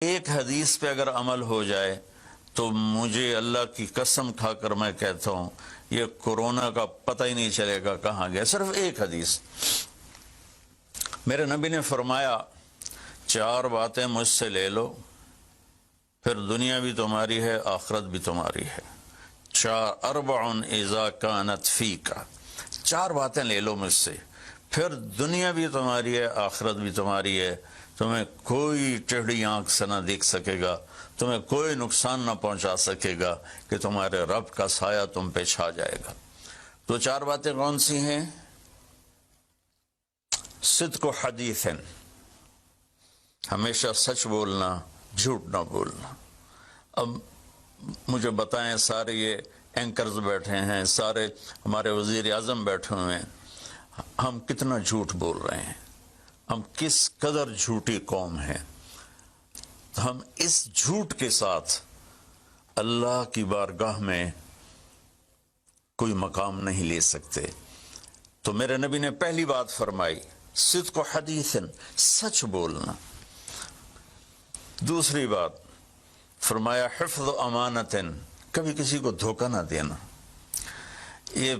ایک حدیث پہ اگر عمل ہو جائے تو مجھے اللہ کی قسم کھا کر میں کہتا ہوں یہ کورونا کا پتہ ہی نہیں چلے گا کہاں گیا. صرف ایک حدیث. میرے نبی نے فرمایا 4 باتیں مجھ سے لے لو پھر دنیا بھی تمہاری ہے آخرت بھی تمہاری ہے. 4 اذا کانت فیک. 4 باتیں لے لو مجھ سے پھر دنیا بھی تمہاری ہے آخرت بھی تمہاری ہے. تمہیں کوئی ٹیڑھی آنکھ سے نہ دیکھ سکے گا, تمہیں کوئی نقصان نہ پہنچا سکے گا کہ تمہارے رب کا سایہ تم پہ چھا جائے گا. تو 4 باتیں کون سی ہیں؟ صدق و حدیث, ہمیشہ سچ بولنا, جھوٹ نہ بولنا. اب مجھے بتائیں, سارے یہ اینکرز بیٹھے ہیں, سارے ہمارے وزیر اعظم بیٹھے ہوئے ہیں, ہم کتنا جھوٹ بول رہے ہیں, ہم کس قدر جھوٹی قوم ہیں. ہم اس جھوٹ کے ساتھ اللہ کی بارگاہ میں کوئی مقام نہیں لے سکتے. تو میرے نبی نے پہلی بات فرمائی صدق و حدیث, سچ بولنا. دوسری بات فرمایا حفظ و امانت, کبھی کسی کو دھوکہ نہ دینا. یہ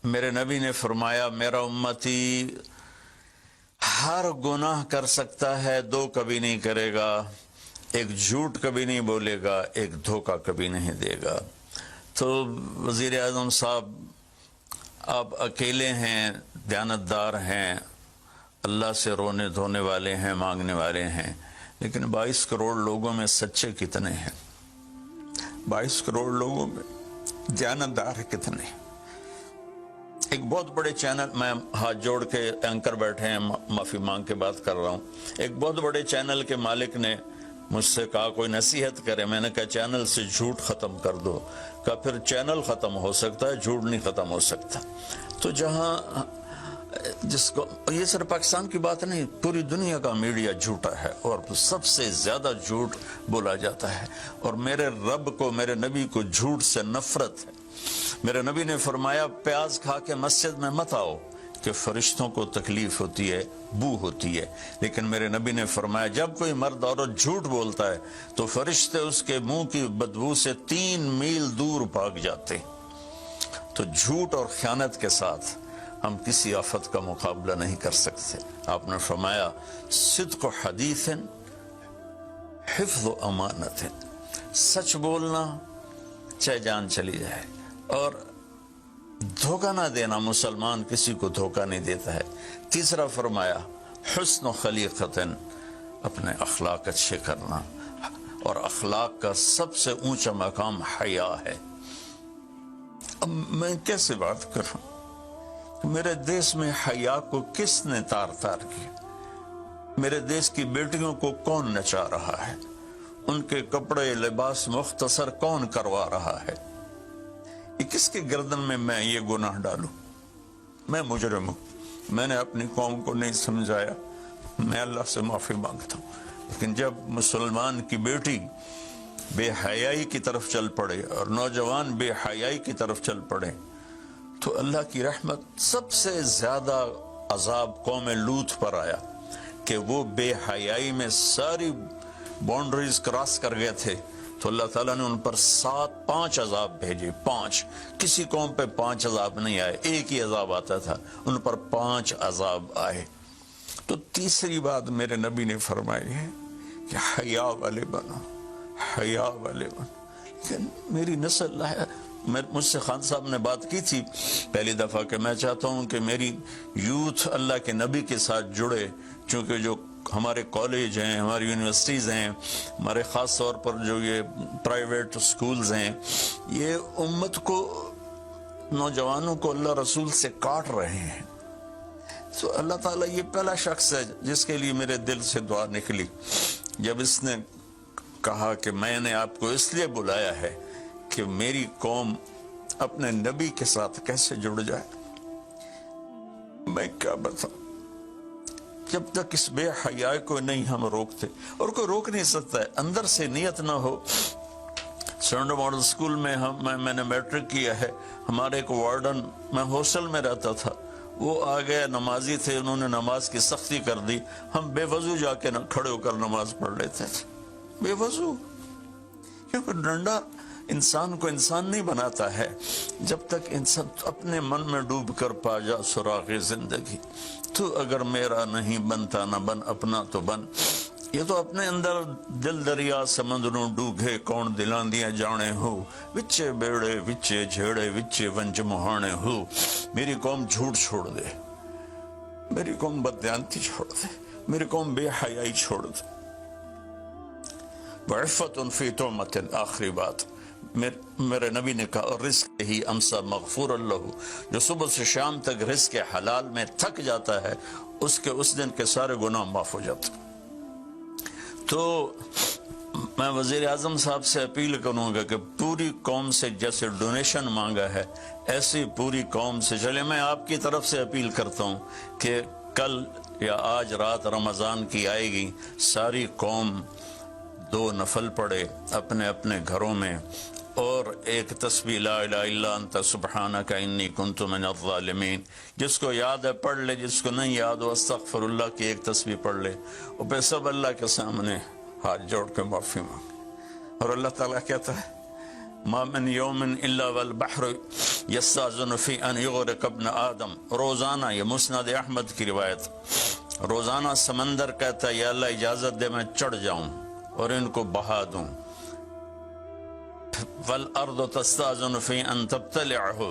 میرے نبی نے فرمایا میرا امتی ہر گناہ کر سکتا ہے, 2 کبھی نہیں کرے گا, ایک جھوٹ کبھی نہیں بولے گا, ایک دھوکہ کبھی نہیں دے گا. تو وزیر اعظم صاحب آپ اکیلے ہیں, دیانتدار ہیں, اللہ سے رونے دھونے والے ہیں, مانگنے والے ہیں, لیکن 22 کروڑ لوگوں میں سچے کتنے ہیں؟ 22 کروڑ لوگوں میں دیانتدار کتنے ہیں؟ ایک بہت بڑے چینل, میں ہاتھ جوڑ کے اینکر بیٹھے ہیں, معافی مانگ کے بات کر رہا ہوں, ایک بہت بڑے چینل کے مالک نے مجھ سے کہا کوئی نصیحت کرے. میں نے کہا چینل سے جھوٹ ختم کر دو. کہا پھر چینل ختم ہو سکتا ہے, جھوٹ نہیں ختم ہو سکتا. تو جہاں جس کو, یہ صرف پاکستان کی بات نہیں, پوری دنیا کا میڈیا جھوٹا ہے اور سب سے زیادہ جھوٹ بولا جاتا ہے. اور میرے رب کو, میرے نبی کو جھوٹ سے نفرت ہے. میرے نبی نے فرمایا پیاز کھا کے مسجد میں مت آؤ کہ فرشتوں کو تکلیف ہوتی ہے, بو ہوتی ہے. لیکن میرے نبی نے فرمایا جب کوئی مرد عورت جھوٹ بولتا ہے تو فرشتے اس کے منہ کی بدبو سے 3 میل دور بھاگ جاتے. تو جھوٹ اور خیانت کے ساتھ ہم کسی آفت کا مقابلہ نہیں کر سکتے. آپ نے فرمایا صدق و حدیث, حفظ و امانت, سچ بولنا چاہے جان چلی جائے, اور دھوکہ نہ دینا. مسلمان کسی کو دھوکہ نہیں دیتا ہے. تیسرا فرمایا حسن و خلیقت, اپنے اخلاق اچھے کرنا, اور اخلاق کا سب سے اونچا مقام حیا ہے. اب میں کیسے بات کروں؟ میرے دیش میں حیا کو کس نے تار تار کیا؟ میرے دیش کی بیٹیوں کو کون نچا رہا ہے؟ ان کے کپڑے لباس مختصر کون کروا رہا ہے؟ یہ کس کے گردن میں یہ گناہ ڈالوں؟ میں مجرم ہوں, میں نے اپنی قوم کو نہیں سمجھایا, میں اللہ سے معافی مانگتا ہوں. لیکن جب مسلمان کی بیٹی بے حیائی کی طرف چل پڑے اور نوجوان بے حیائی کی طرف چل پڑے تو اللہ کی رحمت. سب سے زیادہ عذاب قوم لوط پر آیا کہ وہ بے حیائی میں ساری باؤنڈریز کراس کر گئے تھے, تو اللہ تعالیٰ نے ان پر 5 عذاب بھیجے. 5, کسی قوم پہ 5 عذاب نہیں آئے, ایک ہی عذاب آتا تھا, ان پر 5 عذاب آئے. تو تیسری بات میرے نبی نے فرمائی ہے کہ حیا والے بنو, حیا والے بنو. لیکن میری نسل ہے, مجھ سے خان صاحب نے بات کی تھی پہلی دفعہ کہ میں چاہتا ہوں کہ میری یوتھ اللہ کے نبی کے ساتھ جڑے, چونکہ جو ہمارے کالج ہیں, ہماری یونیورسٹیز ہیں, ہمارے خاص طور پر جو یہ پرائیویٹ سکولز ہیں, یہ امت کو, نوجوانوں کو اللہ رسول سے کاٹ رہے ہیں. تو اللہ تعالیٰ یہ پہلا شخص ہے جس کے لیے میرے دل سے دعا نکلی جب اس نے کہا کہ میں نے آپ کو اس لیے بلایا ہے کہ میری قوم اپنے نبی کے ساتھ کیسے جڑ جائے. میں کیا بتاؤں, جب تک اس بے حیائی کو نہیں ہم روکتے, اور کوئی روک نہیں سکتا ہے, اندر سے نیت نہ ہو. سرنڈر ماڈل اسکول میں میں نے میٹرک کیا ہے, ہمارے ایک وارڈن, میں ہاسٹل میں رہتا تھا, وہ آ گئے, نمازی تھے, انہوں نے نماز کی سختی کر دی, ہم بے وضو جا کے کھڑے ہو کر نماز پڑھ لیتے تھے. بے وضو، کیونکہ ڈنڈا انسان کو انسان نہیں بناتا ہے جب تک انسان اپنے من میں ڈوب کر پا جا سراغ زندگی۔ تو اگر میرا نہیں بنتا نہ بن، اپنا تو بن۔ یہ تو اپنے اندر دل دریا سمندروں ڈوگے کون دلاں دیاں جانے ہو، وچے بیڑے وچے جھیڑے وچے ونج مہانے ہو۔ میری قوم جھوٹ چھوڑ دے، میری قوم بددیانتی چھوڑ دے، میری قوم بے حیائی چھوڑ دے۔ وعفت فی تہمت، آخری بات میرے نبی نے کہا، رزق ہی امسا مغفور اللہ، جو صبح سے شام تک رزق حلال میں تھک جاتا ہے اس دن کے سارے گناہ معاف ہو جاتے۔ تو میں وزیر اعظم صاحب سے اپیل کروں گا کہ پوری قوم سے جیسے ڈونیشن مانگا ہے ایسی پوری قوم سے چلے۔ میں آپ کی طرف سے اپیل کرتا ہوں کہ کل یا آج رات رمضان کی آئے گی، ساری قوم 2 نفل پڑھے اپنے اپنے گھروں میں، اور ایک تسبیح لا الہ الا انت سبحانک انی کنت من الظالمین، جس کو یاد ہے پڑھ لے، جس کو نہیں یاد ہو استغفر اللہ کی ایک تسبیح پڑھ لے، اور پھر سب اللہ کے سامنے ہاتھ جوڑ کے معافی مانگ۔ اور اللہ تعالیٰ کہتا ہے ما من یوم الا والبحر یستاذن فی ان یغرق ابن آدم، روزانہ، یہ مسند احمد کی روایت، روزانہ سمندر کہتا ہے یا اللہ اجازت دے میں چڑھ جاؤں اور ان کو بہا دوں۔ والارض تستاذن فی ان تبتلعہ،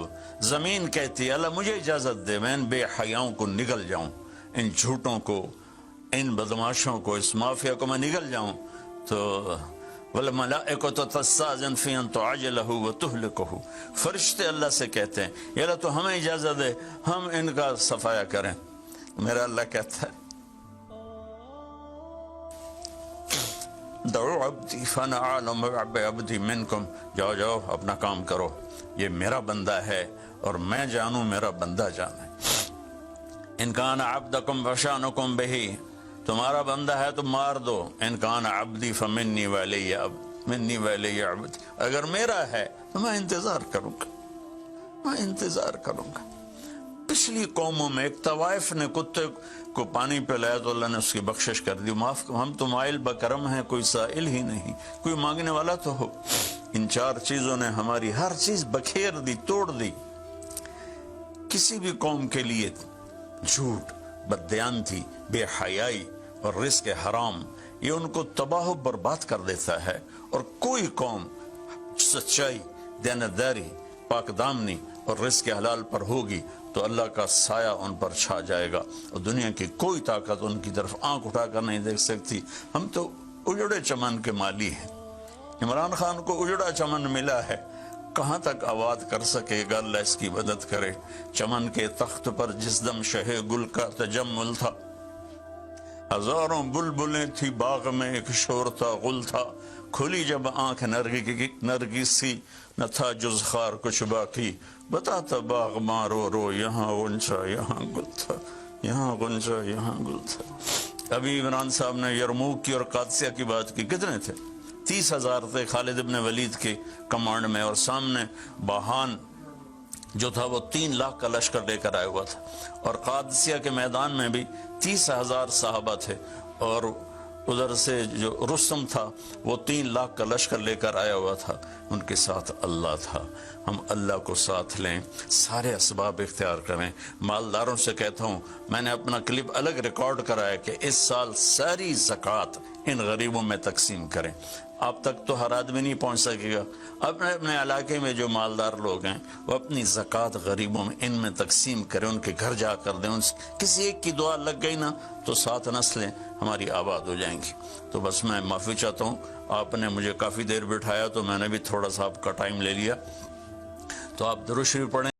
زمین کہتی ہے اللہ مجھے اجازت دے میں ان بے حیاؤں کو نگل جاؤں، ان جھوٹوں کو، ان بدماشوں کو، اس مافیا کو میں نگل جاؤں۔ تو والملائکۃ تستاذن فی ان تعجلہ وتہلکہ، فرشتے اللہ سے کہتے ہیں یا اللہ تو ہمیں اجازت دے ہم ان کا صفایا کریں۔ میرا اللہ کہتا ہے دعو عبدی فانا اعلم بعبدی منکم، جاؤ جاؤ اپنا کام کرو، یہ میرا بندہ ہے اور میں جانوں میرا بندہ جانے۔ ان کان عبدکم فشانکم بہی، تمہارا بندہ ہے تو مار دو، ان کان عبدی فمنی ولی منی ولی عبدی، اگر میرا ہے تو میں انتظار کروں گا، میں انتظار کروں گا۔ پچھلی قوموں میں ایک طوائف نے کتے کو پانی پلایا تو اللہ نے اس کی بخشش کر دی، معاف، ہم تو مائل بکرم ہیں، کوئی سائل ہی نہیں، کوئی مانگنے والا تو ہو۔ ان 4 چیزوں نے ہماری ہر چیز بکھیر دی، توڑ دی۔ کسی بھی قوم کے لیے جھوٹ، بددیانتی، بے حیائی اور رزق حرام یہ ان کو تباہ و برباد کر دیتا ہے، اور کوئی قوم سچائی، دیانتداری، پاک دامنی اور رزق حلال پر ہوگی تو اللہ کا سایہ ان پر چھا جائے گا، اور دنیا کی کوئی طاقت ان کی طرف آنکھ اٹھا کر نہیں دیکھ سکتی۔ ہم تو اجڑے چمن کے مالی ہیں، عمران خان کو اجڑا چمن ملا ہے، کہاں تک آباد کر سکے گا، اللہ اس کی مدد کرے۔ چمن کے تخت پر جس دم شہ گل کا تجمل تھا، ہزاروں بلبلیں تھی باغ میں، ایک شور تھا، غل تھا، کھلی جب آنکھ نرگی سی، نہ تھا جز خار کچھ باقی، بتاتا باغ مارو رو، یہاں غنچہ یہاں گل تھا، یہاں غنچہ یہاں گل تھا۔ ابھی عمران صاحب نے یرموک کی اور قادسیہ کی بات کی، کتنے تھے؟ 30,000 تھے خالد ابن ولید کے کمانڈ میں، اور سامنے باہان جو تھا وہ 3 لاکھ کا لشکر لے کر آیا ہوا تھا، اور قادسیہ کے میدان میں بھی 30,000 صحابہ تھے، اور ادھر سے جو رستم تھا وہ 3 لاکھ کا لشکر لے کر آیا ہوا تھا، ان کے ساتھ اللہ تھا۔ ہم اللہ کو ساتھ لیں، سارے اسباب اختیار کریں۔ مالداروں سے کہتا ہوں، میں نے اپنا کلپ الگ ریکارڈ کرایا کہ اس سال ساری زکوٰۃ ان غریبوں میں تقسیم کریں۔ آپ تک تو ہر آدمی نہیں پہنچ سکے گا، اپنے اپنے علاقے میں جو مالدار لوگ ہیں وہ اپنی زکوٰۃ غریبوں میں ان میں تقسیم کریں، ان کے گھر جا کر دیں۔ کسی ایک کی دعا لگ گئی نا تو 7 نسلیں ہماری آباد ہو جائیں گی۔ تو بس میں معافی چاہتا ہوں، آپ نے مجھے کافی دیر بٹھایا تو میں نے بھی تھوڑا سا آپ کا ٹائم لے لیا، تو آپ درود شریف پڑھیں۔